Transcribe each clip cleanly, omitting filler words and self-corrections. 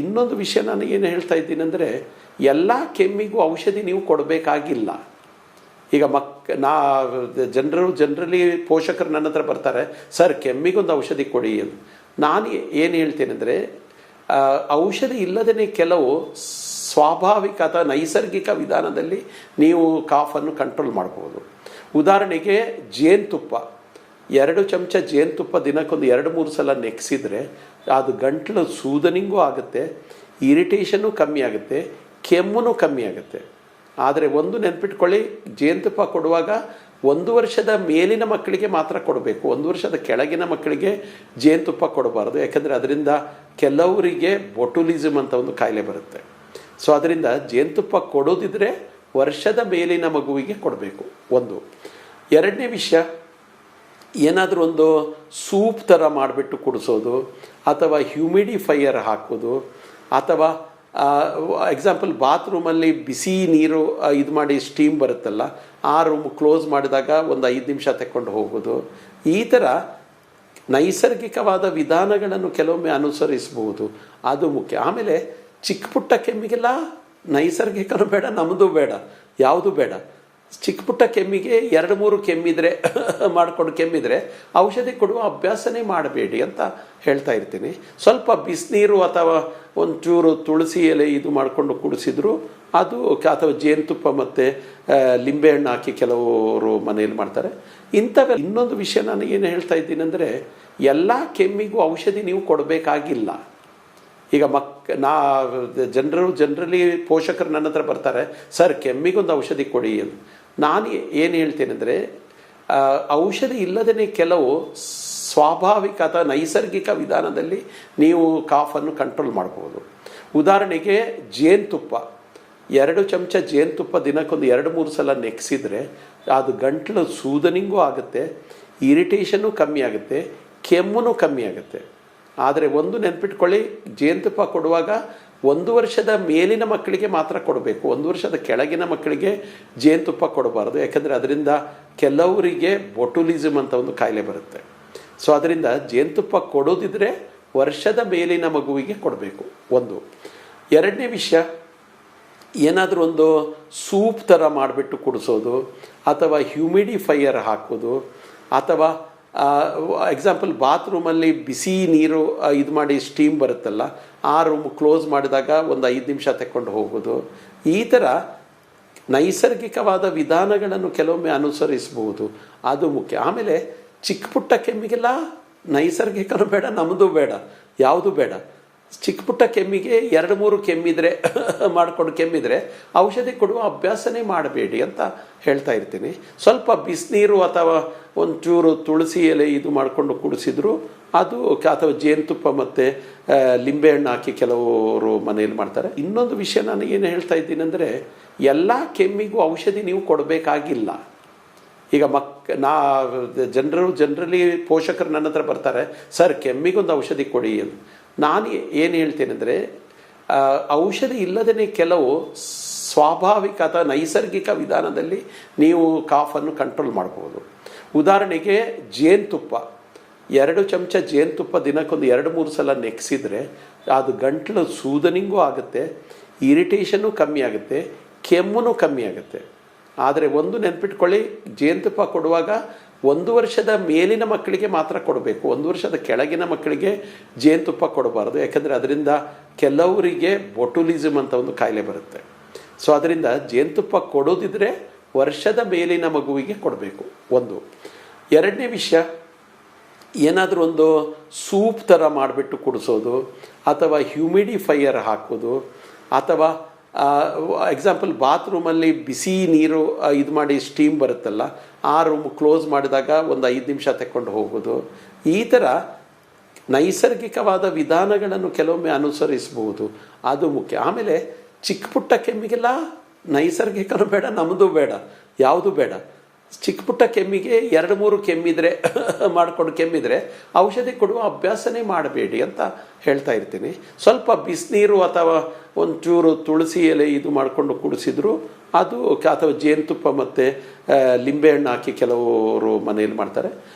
ಇನ್ನೊಂದು ವಿಷಯ ನಾನು ಏನು ಹೇಳ್ತಾ ಇದ್ದೀನಿ ಅಂದರೆ, ಎಲ್ಲ ಕೆಮ್ಮಿಗೂ ಔಷಧಿ ನೀವು ಕೊಡಬೇಕಾಗಿಲ್ಲ. ಈಗ ಜನರಲಿ ಪೋಷಕರು ನನ್ನ ಹತ್ರ ಬರ್ತಾರೆ, ಸರ್ ಕೆಮ್ಮಿಗೊಂದು ಔಷಧಿ ಕೊಡಿ ಅಂತ. ನಾನು ಏನು ಹೇಳ್ತೇನೆ ಅಂದರೆ, ಔಷಧಿ ಇಲ್ಲದೇ ಕೆಲವು ಸ್ವಾಭಾವಿಕ ಅಥವಾ ನೈಸರ್ಗಿಕ ವಿಧಾನದಲ್ಲಿ ನೀವು ಕಾಫನ್ನು ಕಂಟ್ರೋಲ್ ಮಾಡ್ಬೋದು. ಉದಾಹರಣೆಗೆ ಜೇನುತುಪ್ಪ, 2 ಚಮಚ ಜೇನುತುಪ್ಪ ದಿನಕ್ಕೊಂದು 2-3 ಸಲ ನೆಕ್ಸಿದ್ರೆ ಅದು ಗಂಟಲು ಸೂದನಿಂಗೂ ಆಗುತ್ತೆ, ಇರಿಟೇಷನ್ನು ಕಮ್ಮಿ ಆಗುತ್ತೆ, ಕೆಮ್ಮು ಕಮ್ಮಿ ಆಗುತ್ತೆ. ಆದರೆ ಒಂದು ನೆನ್ಪಿಟ್ಕೊಳ್ಳಿ, ಜೇನುತುಪ್ಪ ಕೊಡುವಾಗ 1 ವರ್ಷದ ಮೇಲಿನ ಮಕ್ಕಳಿಗೆ ಮಾತ್ರ ಕೊಡಬೇಕು. 1 ವರ್ಷದ ಕೆಳಗಿನ ಮಕ್ಕಳಿಗೆ ಜೇನುತುಪ್ಪ ಕೊಡಬಾರ್ದು. ಯಾಕಂದರೆ ಅದರಿಂದ ಕೆಲವರಿಗೆ ಬೊಟುಲಿಸಮ್ ಅಂತ ಒಂದು ಕಾಯಿಲೆ ಬರುತ್ತೆ. ಸೊ ಅದರಿಂದ ಜೇನುತುಪ್ಪ ಕೊಡೋದಿದ್ರೆ ವರ್ಷದ ಮೇಲಿನ ಮಗುವಿಗೆ ಕೊಡಬೇಕು. ಒಂದು. ಎರಡನೇ ವಿಷಯ, ಏನಾದರೂ ಒಂದು ಸೂಪ್ ಥರ ಮಾಡಿಬಿಟ್ಟು ಕುಡಿಸೋದು, ಅಥವಾ ಹ್ಯೂಮಿಡಿಫೈಯರ್ ಹಾಕೋದು, ಅಥವಾ ಎಕ್ಸಾಂಪಲ್ ಬಾತ್ರೂಮಲ್ಲಿ ಬಿಸಿ ನೀರು ಇದು ಮಾಡಿ ಸ್ಟೀಮ್ ಬರುತ್ತಲ್ಲ, ಆ ರೂಮ್ ಕ್ಲೋಸ್ ಮಾಡಿದಾಗ ಒಂದು 5 ನಿಮಿಷ ತಗೊಂಡು ಹೋಗೋದು. ಈ ಥರ ನೈಸರ್ಗಿಕವಾದ ವಿಧಾನಗಳನ್ನು ಕೆಲವೊಮ್ಮೆ ಅನುಸರಿಸಬಹುದು, ಅದು ಮುಖ್ಯ. ಆಮೇಲೆ ಚಿಕ್ಕ ಪುಟ್ಟ ಕೆಮ್ಮಿಗೆಲ್ಲ ನೈಸರ್ಗಿಕನೂ ಬೇಡ, ನಮ್ಮದು ಬೇಡ, ಯಾವುದು ಬೇಡ. ಚಿಕ್ಕ ಪುಟ್ಟ ಕೆಮ್ಮಿಗೆ 2-3 ಕೆಮ್ಮಿದ್ರೆ ಮಾಡಿಕೊಂಡು ಕೆಮ್ಮಿದ್ರೆ ಔಷಧಿ ಕೊಡುವ ಅಭ್ಯಾಸನೇ ಮಾಡಬೇಡಿ ಅಂತ ಹೇಳ್ತಾ ಇರ್ತೀನಿ. ಸ್ವಲ್ಪ ಬಿಸಿನೀರು ಅಥವಾ ಒಂಚೂರು ತುಳಸಿ ಎಲೆ ಇದು ಮಾಡಿಕೊಂಡು ಕುಡಿಸಿದ್ರು ಅದು, ಅಥವಾ ಜೇನುತುಪ್ಪ ಮತ್ತು ಲಿಂಬೆಹಣ್ಣು ಹಾಕಿ ಕೆಲವರು ಮನೆಯಲ್ಲಿ ಮಾಡ್ತಾರೆ ಇಂಥವೆಲ್ಲ. ಇನ್ನೊಂದು ವಿಷಯ ನಾನು ಏನು ಹೇಳ್ತಾ ಇದ್ದೀನಿ ಅಂದರೆ, ಎಲ್ಲ ಕೆಮ್ಮಿಗೂ ಔಷಧಿ ನೀವು ಕೊಡಬೇಕಾಗಿಲ್ಲ. ಈಗ ಜನರಲಿ ಪೋಷಕರು ನನ್ನ ಹತ್ರ ಬರ್ತಾರೆ, ಸರ್ ಕೆಮ್ಮಿಗೊಂದು ಔಷಧಿ ಕೊಡಿ ಅಂತ. ನಾನು ಏನು ಹೇಳ್ತೇನೆ ಅಂದರೆ, ಔಷಧಿ ಇಲ್ಲದೇ ಕೆಲವು ಸ್ವಾಭಾವಿಕ ಅಥವಾ ನೈಸರ್ಗಿಕ ವಿಧಾನದಲ್ಲಿ ನೀವು ಕಾಫನ್ನು ಕಂಟ್ರೋಲ್ ಮಾಡ್ಬೋದು. ಉದಾಹರಣೆಗೆ ಜೇನುತುಪ್ಪ, 2 ಚಮಚ ಜೇನುತುಪ್ಪ ದಿನಕ್ಕೊಂದು 2-3 ಸಲ ನೆಕ್ಸಿದ್ರೆ ಅದು ಗಂಟಲು ಸೂದನಿಂಗೂ ಆಗುತ್ತೆ, ಇರಿಟೇಷನ್ನು ಕಮ್ಮಿ ಆಗುತ್ತೆ, ಕೆಮ್ಮು ಕಮ್ಮಿ ಆಗುತ್ತೆ. ಆದರೆ ಒಂದು ನೆನ್ಪಿಟ್ಕೊಳ್ಳಿ, ಜೇನುತುಪ್ಪ ಕೊಡುವಾಗ 1 ವರ್ಷದ ಮೇಲಿನ ಮಕ್ಕಳಿಗೆ ಮಾತ್ರ ಕೊಡಬೇಕು. 1 ವರ್ಷದ ಕೆಳಗಿನ ಮಕ್ಕಳಿಗೆ ಜೇನುತುಪ್ಪ ಕೊಡಬಾರ್ದು. ಯಾಕಂದರೆ ಅದರಿಂದ ಕೆಲವರಿಗೆ ಬೊಟುಲಿಸಮ್ ಅಂತ ಒಂದು ಕಾಯಿಲೆ ಬರುತ್ತೆ. ಸೊ ಅದರಿಂದ ಜೇನುತುಪ್ಪ ಕೊಡೋದಿದ್ರೆ ವರ್ಷದ ಮೇಲಿನ ಮಗುವಿಗೆ ಕೊಡಬೇಕು. ಒಂದು. ಎರಡನೇ ವಿಷಯ, ಏನಾದರೂ ಒಂದು ಸೂಪ್ ಥರ ಮಾಡಿಬಿಟ್ಟು ಕುಡಿಸೋದು, ಅಥವಾ ಹ್ಯೂಮಿಡಿಫೈಯರ್ ಹಾಕೋದು, ಅಥವಾ ಎಕ್ಸಾಂಪಲ್ ಬಾತ್ರೂಮಲ್ಲಿ ಬಿಸಿ ನೀರು ಇದು ಮಾಡಿ ಸ್ಟೀಮ್ ಬರುತ್ತಲ್ಲ, ಆ ರೂಮ್ ಕ್ಲೋಸ್ ಮಾಡಿದಾಗ ಒಂದು 5 ನಿಮಿಷ ತಗೊಂಡು ಹೋಗೋದು. ಈ ಥರ ನೈಸರ್ಗಿಕವಾದ ವಿಧಾನಗಳನ್ನು ಕೆಲವೊಮ್ಮೆ ಅನುಸರಿಸಬಹುದು, ಅದು ಮುಖ್ಯ. ಆಮೇಲೆ ಚಿಕ್ಕ ಪುಟ್ಟ ಕೆಮ್ಮಿಗೆಲ್ಲ ನೈಸರ್ಗಿಕನೂ ಬೇಡ, ನಮ್ಮದು ಬೇಡ, ಯಾವುದು ಬೇಡ. ಚಿಕ್ಕ ಪುಟ್ಟ ಕೆಮ್ಮಿಗೆ 2-3 ಕೆಮ್ಮಿದ್ರೆ ಮಾಡಿಕೊಂಡು ಕೆಮ್ಮಿದ್ರೆ ಔಷಧಿ ಕೊಡುವ ಅಭ್ಯಾಸನೇ ಮಾಡಬೇಡಿ ಅಂತ ಹೇಳ್ತಾ ಇರ್ತೀನಿ. ಸ್ವಲ್ಪ ಬಿಸಿನೀರು ಅಥವಾ ಒಂಚೂರು ತುಳಸಿ ಎಲೆ ಇದು ಮಾಡಿಕೊಂಡು ಕುಡಿಸಿದ್ರು ಅದು, ಅಥವಾ ಜೇನುತುಪ್ಪ ಮತ್ತು ಲಿಂಬೆಹಣ್ಣು ಹಾಕಿ ಕೆಲವರು ಮನೆಯಲ್ಲಿ ಮಾಡ್ತಾರೆ. ಇನ್ನೊಂದು ವಿಷಯ ನಾನು ಏನು ಹೇಳ್ತಾ ಇದ್ದೀನಿ ಅಂದರೆ, ಎಲ್ಲ ಕೆಮ್ಮಿಗೂ ಔಷಧಿ ನೀವು ಕೊಡಬೇಕಾಗಿಲ್ಲ. ಈಗ ಜನರಲಿ ಪೋಷಕರು ನನ್ನ ಹತ್ರ ಬರ್ತಾರೆ, ಸರ್ ಕೆಮ್ಮಿಗೊಂದು ಔಷಧಿ ಕೊಡಿ ಅಂತ. ನಾನು ಏನು ಹೇಳ್ತೇನೆ ಅಂದರೆ, ಔಷಧಿ ಇಲ್ಲದೇ ಕೆಲವು ಸ್ವಾಭಾವಿಕ ಅಥವಾ ನೈಸರ್ಗಿಕ ವಿಧಾನದಲ್ಲಿ ನೀವು ಕಾಫನ್ನು ಕಂಟ್ರೋಲ್ ಮಾಡ್ಬೋದು. ಉದಾಹರಣೆಗೆ ಜೇನುತುಪ್ಪ, 2 ಚಮಚ ಜೇನುತುಪ್ಪ ದಿನಕ್ಕೊಂದು 2-3 ಸಲ ನೆಕ್ಸಿದ್ರೆ ಅದು ಗಂಟಲು ಸೂದನಿಂಗೂ ಆಗುತ್ತೆ, ಇರಿಟೇಷನ್ನು ಕಮ್ಮಿ ಆಗುತ್ತೆ, ಕೆಮ್ಮು ಕಮ್ಮಿ ಆಗುತ್ತೆ. ಆದರೆ ಒಂದು ನೆನ್ಪಿಟ್ಕೊಳ್ಳಿ, ಜೇನುತುಪ್ಪ ಕೊಡುವಾಗ 1 ವರ್ಷದ ಮೇಲಿನ ಮಕ್ಕಳಿಗೆ ಮಾತ್ರ ಕೊಡಬೇಕು. 1 ವರ್ಷದ ಕೆಳಗಿನ ಮಕ್ಕಳಿಗೆ ಜೇನುತುಪ್ಪ ಕೊಡಬಾರ್ದು. ಯಾಕಂದರೆ ಅದರಿಂದ ಕೆಲವರಿಗೆ ಬೊಟುಲಿಸಮ್ ಅಂತ ಒಂದು ಕಾಯಿಲೆ ಬರುತ್ತೆ. ಸೊ ಅದರಿಂದ ಜೇನುತುಪ್ಪ ಕೊಡೋದಿದ್ರೆ ವರ್ಷದ ಮೇಲಿನ ಮಗುವಿಗೆ ಕೊಡಬೇಕು. ಒಂದು. ಎರಡನೇ ವಿಷಯ, ಏನಾದರೂ ಒಂದು ಸೂಪ್ ಥರ ಮಾಡಿಬಿಟ್ಟು ಕುಡಿಸೋದು, ಅಥವಾ ಹ್ಯೂಮಿಡಿಫೈಯರ್ ಹಾಕೋದು, ಅಥವಾ ಎಕ್ಸಾಂಪಲ್ ಬಾತ್ರೂಮಲ್ಲಿ ಬಿಸಿ ನೀರು ಇದು ಮಾಡಿ ಸ್ಟೀಮ್ ಬರುತ್ತಲ್ಲ, ಆ ರೂಮ್ ಕ್ಲೋಸ್ ಮಾಡಿದಾಗ ಒಂದು 5 ನಿಮಿಷ ತಗೊಂಡು ಹೋಗೋದು. ಈ ಥರ ನೈಸರ್ಗಿಕವಾದ ವಿಧಾನಗಳನ್ನು ಕೆಲವೊಮ್ಮೆ ಅನುಸರಿಸಬಹುದು, ಅದು ಮುಖ್ಯ. ಆಮೇಲೆ ಚಿಕ್ಕ ಪುಟ್ಟ ಕೆಮ್ಮಿಗೆಲ್ಲ ನೈಸರ್ಗಿಕನೂ ಬೇಡ, ನಮ್ಮದು ಬೇಡ, ಯಾವುದು ಬೇಡ. ಚಿಕ್ಕ ಪುಟ್ಟ ಕೆಮ್ಮಿಗೆ 2-3 ಕೆಮ್ಮಿದ್ರೆ ಮಾಡಿಕೊಂಡು ಕೆಮ್ಮಿದ್ರೆ ಔಷಧಿ ಕೊಡುವ ಅಭ್ಯಾಸನೇ ಮಾಡಬೇಡಿ ಅಂತ ಹೇಳ್ತಾ ಇರ್ತೀನಿ. ಸ್ವಲ್ಪ ಬಿಸಿನೀರು ಅಥವಾ ಒಂಚೂರು ತುಳಸಿ ಎಲೆ ಇದು ಮಾಡಿಕೊಂಡು ಕುಡಿಸಿದ್ರು ಅದು, ಅಥವಾ ಜೇನುತುಪ್ಪ ಮತ್ತು ಲಿಂಬೆಹಣ್ಣು ಹಾಕಿ ಕೆಲವರು ಮನೆಯಲ್ಲಿ ಮಾಡ್ತಾರೆ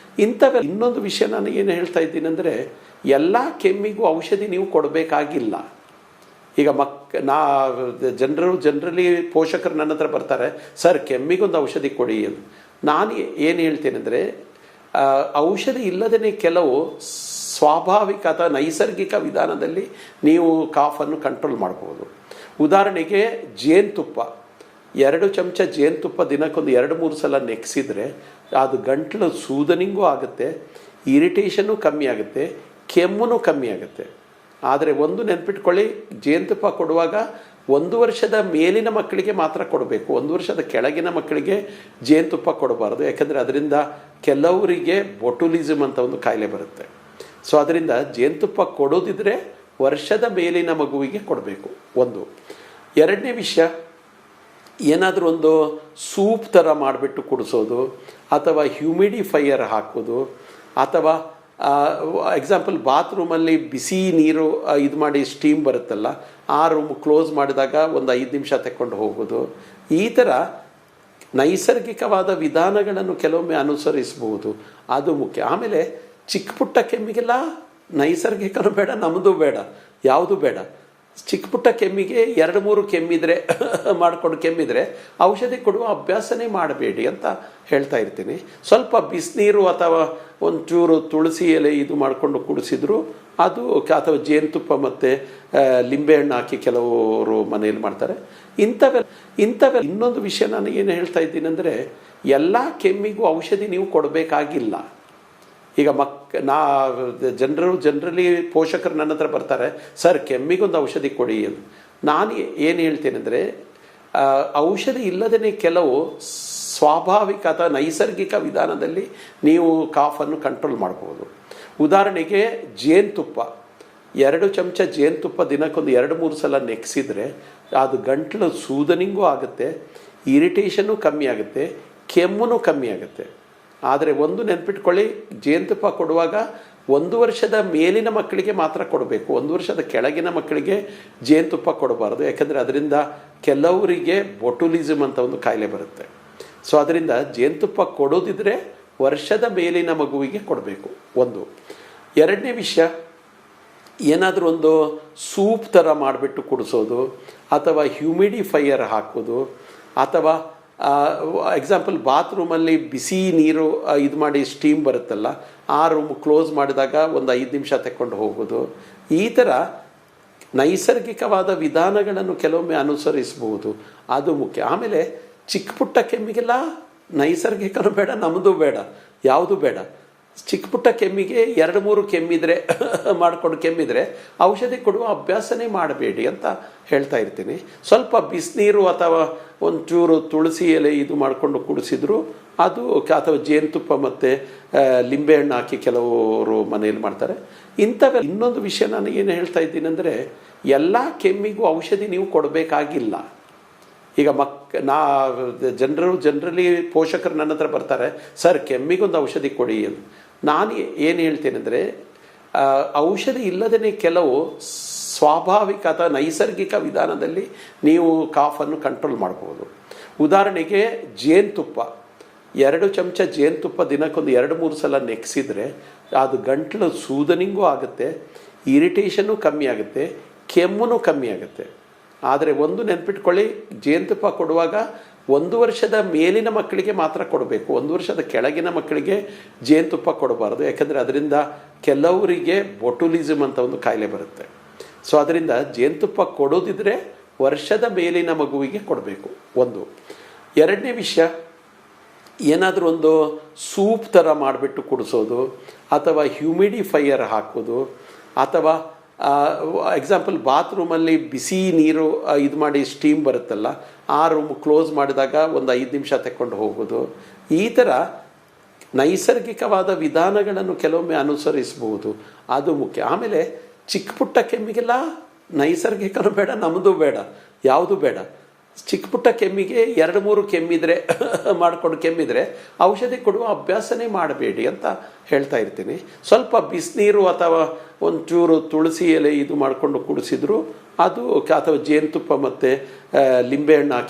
ಇಂಥವೆಲ್ಲ. ಇನ್ನೊಂದು ವಿಷಯ ನಾನು ಏನು ಹೇಳ್ತಾ ಇದ್ದೀನಿ ಅಂದರೆ, ಎಲ್ಲ ಕೆಮ್ಮಿಗೂ ಔಷಧಿ ನೀವು ಕೊಡಬೇಕಾಗಿಲ್ಲ. ಈಗ ಜನರಲಿ ಪೋಷಕರು ನನ್ನ ಹತ್ರ ಬರ್ತಾರೆ, ಸರ್ ಕೆಮ್ಮಿಗೊಂದು ಔಷಧಿ ಕೊಡಿ ಎಂದು. ನಾನು ಏನು ಹೇಳ್ತೇನೆ ಅಂದರೆ, ಔಷಧಿ ಇಲ್ಲದೇ ಕೆಲವು ಸ್ವಾಭಾವಿಕ ಅಥವಾ ನೈಸರ್ಗಿಕ ವಿಧಾನದಲ್ಲಿ ನೀವು ಕಾಫನ್ನು ಕಂಟ್ರೋಲ್ ಮಾಡ್ಬೋದು. ಉದಾಹರಣೆಗೆ ಜೇನುತುಪ್ಪ, 2 ಚಮಚ ಜೇನುತುಪ್ಪ ದಿನಕ್ಕೊಂದು 2-3 ಸಲ ನೆಕ್ಸಿದ್ರೆ ಅದು ಗಂಟಲು ಸೂದನಿಂಗೂ ಆಗುತ್ತೆ, ಇರಿಟೇಷನ್ನು ಕಮ್ಮಿ ಆಗುತ್ತೆ, ಕೆಮ್ಮು ಕಮ್ಮಿ ಆಗುತ್ತೆ. ಆದರೆ ಒಂದು ನೆನ್ಪಿಟ್ಕೊಳ್ಳಿ, ಜೇನುತುಪ್ಪ ಕೊಡುವಾಗ 1 ವರ್ಷದ ಮೇಲಿನ ಮಕ್ಕಳಿಗೆ ಮಾತ್ರ ಕೊಡಬೇಕು. 1 ವರ್ಷದ ಕೆಳಗಿನ ಮಕ್ಕಳಿಗೆ ಜೇನುತುಪ್ಪ ಕೊಡಬಾರ್ದು. ಯಾಕಂದರೆ ಅದರಿಂದ ಕೆಲವರಿಗೆ ಬೊಟುಲಿಸಮ್ ಅಂತ ಒಂದು ಕಾಯಿಲೆ ಬರುತ್ತೆ. ಸೊ ಅದರಿಂದ ಜೇನುತುಪ್ಪ ಕೊಡೋದಿದ್ರೆ ವರ್ಷದ ಮೇಲಿನ ಮಗುವಿಗೆ ಕೊಡಬೇಕು. ಒಂದು. ಎರಡನೇ ವಿಷಯ, ಏನಾದರೂ ಒಂದು ಸೂಪ್ ಥರ ಮಾಡಿಬಿಟ್ಟು ಕುಡಿಸೋದು, ಅಥವಾ ಹ್ಯೂಮಿಡಿಫೈಯರ್ ಹಾಕೋದು, ಅಥವಾ ಎಕ್ಸಾಂಪಲ್ ಬಾತ್ರೂಮಲ್ಲಿ ಬಿಸಿ ನೀರು ಇದು ಮಾಡಿ ಸ್ಟೀಮ್ ಬರುತ್ತಲ್ಲ, ಆ ರೂಮ್ ಕ್ಲೋಸ್ ಮಾಡಿದಾಗ ಒಂದು 5 ನಿಮಿಷ ತಗೊಂಡು ಹೋಗೋದು. ಈ ಥರ ನೈಸರ್ಗಿಕವಾದ ವಿಧಾನಗಳನ್ನು ಕೆಲವೊಮ್ಮೆ ಅನುಸರಿಸಬಹುದು, ಅದು ಮುಖ್ಯ. ಆಮೇಲೆ ಚಿಕ್ಕ ಪುಟ್ಟ ಕೆಮ್ಮಿಗೆಲ್ಲ ನೈಸರ್ಗಿಕನೂ ಬೇಡ, ನಮ್ಮದು ಬೇಡ, ಯಾವುದು ಬೇಡ. ಚಿಕ್ಕ ಪುಟ್ಟ ಕೆಮ್ಮಿಗೆ 2-3 ಕೆಮ್ಮಿದ್ರೆ ಮಾಡಿಕೊಂಡು ಕೆಮ್ಮಿದ್ರೆ ಔಷಧಿ ಕೊಡುವ ಅಭ್ಯಾಸನೇ ಮಾಡಬೇಡಿ ಅಂತ ಹೇಳ್ತಾ ಇರ್ತೀನಿ. ಸ್ವಲ್ಪ ಬಿಸಿನೀರು ಅಥವಾ ಒಂಚೂರು ತುಳಸಿ ಎಲೆ ಇದು ಮಾಡಿಕೊಂಡು ಕುಡಿಸಿದ್ರು ಅದು, ಅಥವಾ ಜೇನುತುಪ್ಪ ಮತ್ತು ಲಿಂಬೆಹಣ್ಣು ಹಾಕಿ ಕೆಲವರು ಮನೆಯಲ್ಲಿ ಮಾಡ್ತಾರೆ. ಇಂಥವೆಲ್ಲ ಇನ್ನೊಂದು ವಿಷಯ ನಾನು ಏನು ಹೇಳ್ತಾ ಇದ್ದೀನಿ ಅಂದರೆ, ಎಲ್ಲ ಕೆಮ್ಮಿಗೂ ಔಷಧಿ ನೀವು ಕೊಡಬೇಕಾಗಿಲ್ಲ. ಈಗ ಜನರಲಿ ಪೋಷಕರು ನನ್ನ ಹತ್ರ ಬರ್ತಾರೆ, ಸರ್ ಕೆಮ್ಮಿಗೊಂದು ಔಷಧಿ ಕೊಡಿ ಎಂದು. ನಾನು ಏನು ಹೇಳ್ತೇನೆ ಅಂದರೆ, ಔಷಧಿ ಇಲ್ಲದೇ ಕೆಲವು ಸ್ವಾಭಾವಿಕ ಅಥವಾ ನೈಸರ್ಗಿಕ ವಿಧಾನದಲ್ಲಿ ನೀವು ಕಾಫನ್ನು ಕಂಟ್ರೋಲ್ ಮಾಡ್ಬೋದು. ಉದಾಹರಣೆಗೆ ಜೇನುತುಪ್ಪ, 2 ಚಮಚ ಜೇನುತುಪ್ಪ ದಿನಕ್ಕೊಂದು 2-3 ಸಲ ನೆಕ್ಸಿದ್ರೆ ಅದು ಗಂಟಲು ಸೂದನಿಂಗೂ ಆಗುತ್ತೆ, ಇರಿಟೇಷನ್ನು ಕಮ್ಮಿ ಆಗುತ್ತೆ, ಕೆಮ್ಮು ಕಮ್ಮಿ ಆಗುತ್ತೆ. ಆದರೆ ಒಂದು ನೆನ್ಪಿಟ್ಕೊಳ್ಳಿ, ಜೇನುತುಪ್ಪ ಕೊಡುವಾಗ 1 ವರ್ಷದ ಮೇಲಿನ ಮಕ್ಕಳಿಗೆ ಮಾತ್ರ ಕೊಡಬೇಕು. 1 ವರ್ಷದ ಕೆಳಗಿನ ಮಕ್ಕಳಿಗೆ ಜೇನುತುಪ್ಪ ಕೊಡಬಾರ್ದು. ಯಾಕಂದರೆ ಅದರಿಂದ ಕೆಲವರಿಗೆ ಬೊಟುಲಿಸಮ್ ಅಂತ ಒಂದು ಕಾಯಿಲೆ ಬರುತ್ತೆ. ಸೊ ಅದರಿಂದ ಜೇನುತುಪ್ಪ ಕೊಡೋದಿದ್ರೆ ವರ್ಷದ ಮೇಲಿನ ಮಗುವಿಗೆ ಕೊಡಬೇಕು. ಒಂದು. ಎರಡನೇ ವಿಷಯ, ಏನಾದರೂ ಒಂದು ಸೂಪ್ ಥರ ಮಾಡಿಬಿಟ್ಟು ಕುಡಿಸೋದು, ಅಥವಾ ಹ್ಯೂಮಿಡಿಫೈಯರ್ ಹಾಕೋದು, ಅಥವಾ ಎಕ್ಸಾಂಪಲ್ ಬಾತ್ರೂಮಲ್ಲಿ ಬಿಸಿ ನೀರು ಇದು ಮಾಡಿ ಸ್ಟೀಮ್ ಬರುತ್ತಲ್ಲ, ಆ ರೂಮ್ ಕ್ಲೋಸ್ ಮಾಡಿದಾಗ ಒಂದು 5 ನಿಮಿಷ ತಗೊಂಡು ಹೋಗೋದು. ಈ ಥರ ನೈಸರ್ಗಿಕವಾದ ವಿಧಾನಗಳನ್ನು ಕೆಲವೊಮ್ಮೆ ಅನುಸರಿಸಬಹುದು, ಅದು ಮುಖ್ಯ. ಆಮೇಲೆ ಚಿಕ್ಕ ಪುಟ್ಟ ಕೆಮ್ಮಿಗೆಲ್ಲ ನೈಸರ್ಗಿಕನೂ ಬೇಡ, ನಮ್ಮದು ಬೇಡ, ಯಾವುದು ಬೇಡ. ಚಿಕ್ಕ ಪುಟ್ಟ ಕೆಮ್ಮಿಗೆ 2-3 ಕೆಮ್ಮಿದ್ರೆ ಮಾಡಿಕೊಂಡು ಕೆಮ್ಮಿದ್ರೆ ಔಷಧಿ ಕೊಡುವ ಅಭ್ಯಾಸನೇ ಮಾಡಬೇಡಿ ಅಂತ ಹೇಳ್ತಾ ಇರ್ತೀನಿ. ಸ್ವಲ್ಪ ಬಿಸಿನೀರು ಅಥವಾ ಒಂಚೂರು ತುಳಸಿ ಎಲೆ ಇದು ಮಾಡಿಕೊಂಡು ಕುಡಿಸಿದ್ರು ಅದು, ಅಥವಾ ಜೇನುತುಪ್ಪ ಮತ್ತು ಲಿಂಬೆಹಣ್ಣು ಹಾಕಿ ಕೆಲವರು ಮನೆಯಲ್ಲಿ ಮಾಡ್ತಾರೆ. ಇನ್ನೊಂದು ವಿಷಯ ನಾನು ಏನು ಹೇಳ್ತಾ ಇದ್ದೀನಿ ಅಂದರೆ, ಎಲ್ಲ ಕೆಮ್ಮಿಗೂ ಔಷಧಿ ನೀವು ಕೊಡಬೇಕಾಗಿಲ್ಲ. ಈಗ ಜನರಲಿ ಪೋಷಕರು ನನ್ನ ಹತ್ರ ಬರ್ತಾರೆ, ಸರ್ ಕೆಮ್ಮಿಗೊಂದು ಔಷಧಿ ಕೊಡಿ ಎಂದು. ನಾನು ಏನು ಹೇಳ್ತೇನೆ ಅಂದರೆ, ಔಷಧಿ ಇಲ್ಲದೇ ಕೆಲವು ಸ್ವಾಭಾವಿಕ ಅಥವಾ ನೈಸರ್ಗಿಕ ವಿಧಾನದಲ್ಲಿ ನೀವು ಕಾಫನ್ನು ಕಂಟ್ರೋಲ್ ಮಾಡ್ಬೋದು. ಉದಾಹರಣೆಗೆ ಜೇನುತುಪ್ಪ, 2 ಚಮಚ ಜೇನುತುಪ್ಪ ದಿನಕ್ಕೊಂದು 2-3 ಸಲ ನೆಕ್ಸಿದ್ರೆ ಅದು ಗಂಟಲು ಸೂದನಿಂಗೂ ಆಗುತ್ತೆ, ಇರಿಟೇಷನ್ನು ಕಮ್ಮಿ ಆಗುತ್ತೆ, ಕೆಮ್ಮು ಕಮ್ಮಿ ಆಗುತ್ತೆ. ಆದರೆ ಒಂದು ನೆನ್ಪಿಟ್ಕೊಳ್ಳಿ, ಜೇನುತುಪ್ಪ ಕೊಡುವಾಗ 1 ವರ್ಷದ ಮೇಲಿನ ಮಕ್ಕಳಿಗೆ ಮಾತ್ರ ಕೊಡಬೇಕು. 1 ವರ್ಷದ ಕೆಳಗಿನ ಮಕ್ಕಳಿಗೆ ಜೇನುತುಪ್ಪ ಕೊಡಬಾರ್ದು. ಯಾಕಂದರೆ ಅದರಿಂದ ಕೆಲವರಿಗೆ ಬೊಟುಲಿಸಮ್ ಅಂತ ಒಂದು ಕಾಯಿಲೆ ಬರುತ್ತೆ. ಸೊ ಅದರಿಂದ ಜೇನುತುಪ್ಪ ಕೊಡೋದಿದ್ರೆ ವರ್ಷದ ಮೇಲಿನ ಮಗುವಿಗೆ ಕೊಡಬೇಕು. ಒಂದು. ಎರಡನೇ ವಿಷಯ, ಏನಾದರೂ ಒಂದು ಸೂಪ್ ಥರ ಮಾಡಿಬಿಟ್ಟು ಕುಡಿಸೋದು, ಅಥವಾ ಹ್ಯೂಮಿಡಿಫೈಯರ್ ಹಾಕೋದು, ಅಥವಾ ಎಕ್ಸಾಂಪಲ್ ಬಾತ್ರೂಮಲ್ಲಿ ಬಿಸಿ ನೀರು ಇದು ಮಾಡಿ ಸ್ಟೀಮ್ ಬರುತ್ತಲ್ಲ, ಆ ರೂಮ್ ಕ್ಲೋಸ್ ಮಾಡಿದಾಗ ಒಂದು 5 ನಿಮಿಷ ತಗೊಂಡು ಹೋಗೋದು. ಈ ಥರ ನೈಸರ್ಗಿಕವಾದ ವಿಧಾನಗಳನ್ನು ಕೆಲವೊಮ್ಮೆ ಅನುಸರಿಸಬಹುದು, ಅದು ಮುಖ್ಯ. ಆಮೇಲೆ ಚಿಕ್ಕ ಪುಟ್ಟ ಕೆಮ್ಮಿಗೆಲ್ಲ ನೈಸರ್ಗಿಕನೂ ಬೇಡ, ನಮ್ಮದು ಬೇಡ, ಯಾವುದು ಬೇಡ. ಚಿಕ್ಕ ಪುಟ್ಟ ಕೆಮ್ಮಿಗೆ 2-3 ಕೆಮ್ಮಿದ್ರೆ ಮಾಡಿಕೊಂಡು ಕೆಮ್ಮಿದ್ರೆ ಔಷಧಿ ಕೊಡುವ ಅಭ್ಯಾಸನೇ ಮಾಡಬೇಡಿ ಅಂತ ಹೇಳ್ತಾ ಇರ್ತೀನಿ. ಸ್ವಲ್ಪ ಬಿಸಿನೀರು ಅಥವಾ ಒಂಚೂರು ತುಳಸಿ ಎಲೆ ಇದು ಮಾಡಿಕೊಂಡು ಕುಡಿಸಿದ್ರು ಅದು, ಅಥವಾ ಜೇನುತುಪ್ಪ ಮತ್ತು ಲಿಂಬೆಹಣ್ಣು ಹಾಕಿ